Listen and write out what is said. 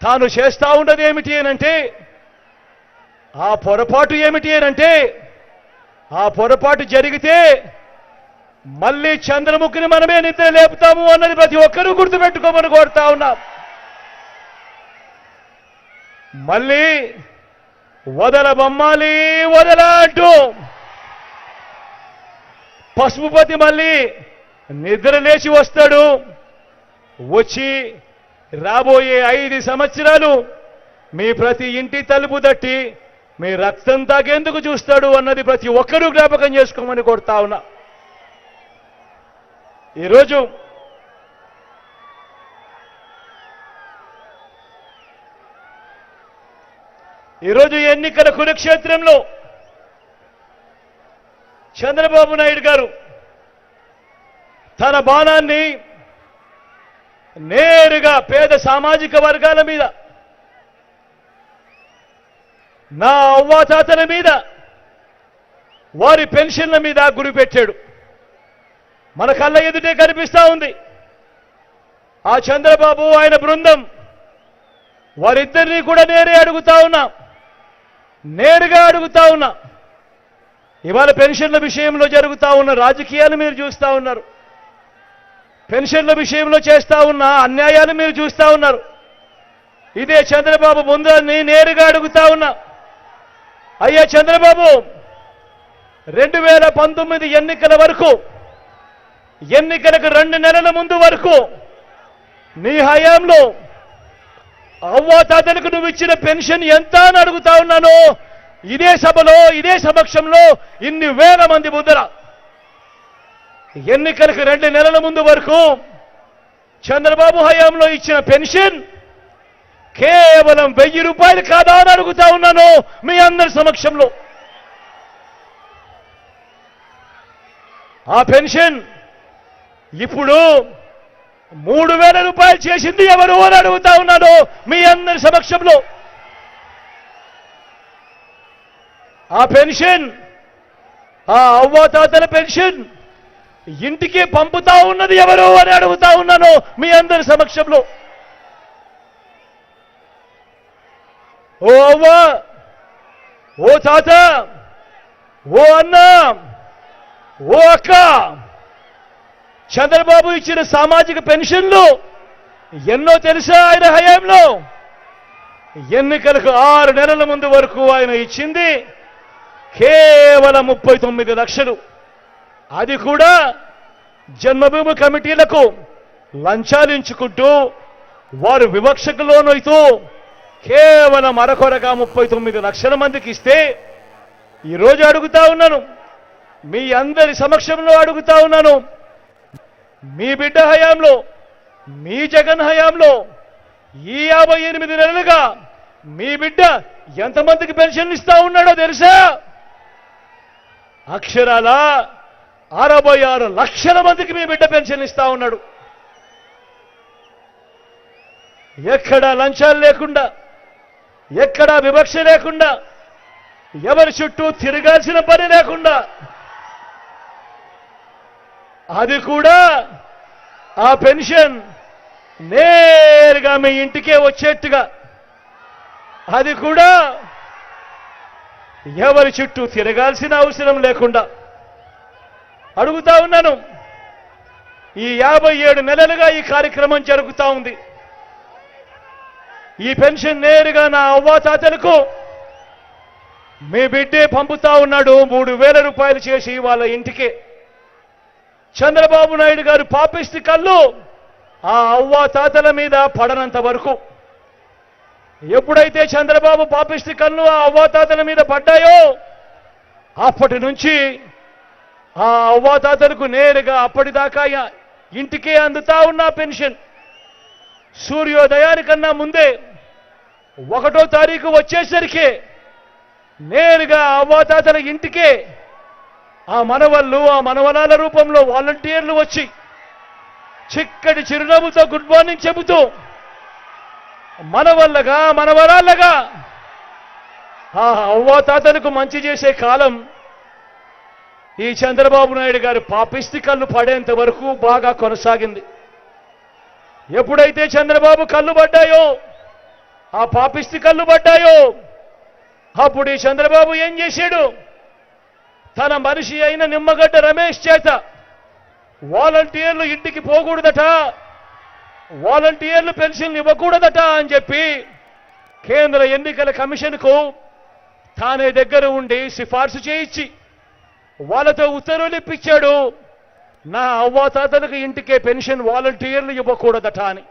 తాను చేస్తా ఉన్నది ఏమిటి అనంటే, ఆ పొరపాటు ఏమిటి అనంటే, ఆ పొరపాటు జరిగితే మళ్ళీ చంద్రముఖిని మనమే నిద్ర లేపుతాము అన్నది ప్రతి ఒక్కరూ గుర్తుపెట్టుకోమని కోరుతా ఉన్నాం. మళ్ళీ వదల బొమ్మాలి వదల అంటూ పసుపుపతి మళ్ళీ నిద్ర లేచి వస్తాడు. వచ్చి రాబోయే 5 సంవత్సరాలు మీ ప్రతి ఇంటి తలుపు తట్టి మీ రక్తం తాగేందుకు చూస్తాడు అన్నది ప్రతి ఒక్కరూ జ్ఞాపకం చేసుకోమని కోరుతా ఉన్నా. ఈరోజు ఎన్నికల కురుక్షేత్రంలో చంద్రబాబు నాయుడు గారు తన బాణాన్ని నేరుగా పేద సామాజిక వర్గాల మీద, నా అవ్వాతాతల మీద, వారి పెన్షన్ల మీద గురిపెట్టాడు. మన కళ్ళ ఎదుటే కనిపిస్తా ఉంది. ఆ చంద్రబాబు ఆయన బృందం వారిద్దరినీ కూడా నేరుగా అడుగుతా ఉన్నా. ఇవాళ పెన్షన్ల విషయంలో జరుగుతా ఉన్న రాజకీయాలు మీరు చూస్తా ఉన్నారు. పెన్షన్ల విషయంలో చేస్తా ఉన్న అన్యాయాలు మీరు చూస్తా ఉన్నారు. ఇదే చంద్రబాబు బృందాన్ని నేరుగా అడుగుతా ఉన్నా. అయ్యా చంద్రబాబు, 2019 ఎన్నికల వరకు, ఎన్నికలకు 2 నెలల ముందు వరకు నీ హయాంలో అవ్వాతాతలకు నువ్వు ఇచ్చిన పెన్షన్ ఎంత అని అడుగుతా ఉన్నాను. ఇదే సభలో, ఇదే సమక్షంలో ఇన్ని వేల మంది ముందర ఎన్నికలకు 2 నెలల ముందు వరకు చంద్రబాబు హయాంలో ఇచ్చిన పెన్షన్ కేవలం 1000 రూపాయలు కాదా అని అడుగుతా ఉన్నాను మీ అందరి సమక్షంలో. ఆ పెన్షన్ ఇప్పుడు 3000 రూపాయలు చేసింది ఎవరు అని అడుగుతా ఉన్నాను మీ అందరి సమక్షంలో. ఆ పెన్షన్, ఆ అవ్వాతాతల పెన్షన్ ఇంటికి పంపుతా ఉన్నది ఎవరు అని అడుగుతా ఉన్నాను మీ అందరి సమక్షంలో. ఓ అవ్వ, ఓ తాత, ఓ అన్న, ఓ అక్క, చంద్రబాబు ఇచ్చిన సామాజిక పెన్షన్లు ఎన్నో తెలుసా? ఆయన హయాంలో ఎన్నికలకు 6 నెలల ముందు వరకు ఆయన ఇచ్చింది కేవలం 39 లక్షలు. అది కూడా జన్మభూమి కమిటీలకు లంచాలించుకుంటూ వారు వివక్షకు లోనైతూ కేవలం అరకొరగా 39 లక్షల మందికి ఇస్తే, ఈరోజు అడుగుతా ఉన్నాను, మీ అందరి సమక్షంలో అడుగుతా ఉన్నాను, మీ బిడ్డ హయాంలో, మీ జగన్ హయాంలో ఈ 58 నెలలుగా మీ బిడ్డ ఎంతమందికి పెన్షన్ ఇస్తా ఉన్నాడో తెలుసా? అక్షరాల 66 లక్షల మందికి మీ బిడ్డ పెన్షన్ ఇస్తా ఉన్నాడు. ఎక్కడా లంచాలు లేకుండా, ఎక్కడా వివక్ష లేకుండా, ఎవరి చుట్టూ తిరగాల్సిన పని లేకుండా, అది కూడా ఆ పెన్షన్ నేరుగా మీ ఇంటికే వచ్చేట్టుగా, అది కూడా ఎవరి చుట్టూ తిరగాల్సిన అవసరం లేకుండా అడుగుతా ఉన్నాను. ఈ 57 నెలలుగా ఈ కార్యక్రమం జరుగుతూ ఉంది. ఈ పెన్షన్ నేరుగా నా అవ్వాతాతలకు మీ బిడ్డే పంపుతా ఉన్నాడు 3000 రూపాయలు చేసి వాళ్ళ ఇంటికే. చంద్రబాబు నాయుడు గారు పాపిష్టి కళ్ళు ఆ అవ్వాతాతల మీద పడనంత వరకు, ఎప్పుడైతే చంద్రబాబు పాపిష్టి కళ్ళు ఆ అవ్వాతాతల మీద పడ్డాయో అప్పటి నుంచి ఆ అవ్వాతాతలకు నేరుగా అప్పటిదాకా ఇంటికే అందుతా ఉన్న పెన్షన్ సూర్యోదయానికన్నా ముందే 1వ తారీఖు వచ్చేసరికి నేరుగా అవ్వాతాతల ఇంటికే ఆ మనవళ్ళు, ఆ మనవరాల రూపంలో వాలంటీర్లు వచ్చి చిక్కటి చిరునవ్వుతో గుడ్ మార్నింగ్ చెబుతూ మనవల్లగా, మనవరాళ్ళగా ఆ అవ్వాతాతలకు మంచి చేసే కాలం ఈ చంద్రబాబు నాయుడు గారు పాపిష్టి కళ్ళు పడేంత వరకు బాగా కొనసాగింది. ఎప్పుడైతే చంద్రబాబు కళ్ళు పడ్డాయో ఆ పాపిష్టి కళ్ళు పడ్డాయో అప్పుడు ఈ చంద్రబాబు ఏం చేశాడు? తన మనిషి అయిన నిమ్మగడ్డ రమేష్ చేత వాలంటీర్లు ఇంటికి పోకూడదట, వాలంటీర్లు పెన్షన్లు ఇవ్వకూడదట అని చెప్పి కేంద్ర ఎన్నికల కమిషన్కు తానే దగ్గర ఉండి సిఫార్సు చేయించి వాళ్ళతో ఉత్తర్వులు ఇప్పించాడు. నా అవ్వాతాతలకు ఇంటికే పెన్షన్ వాలంటీర్లు ఇవ్వకూడదట అని.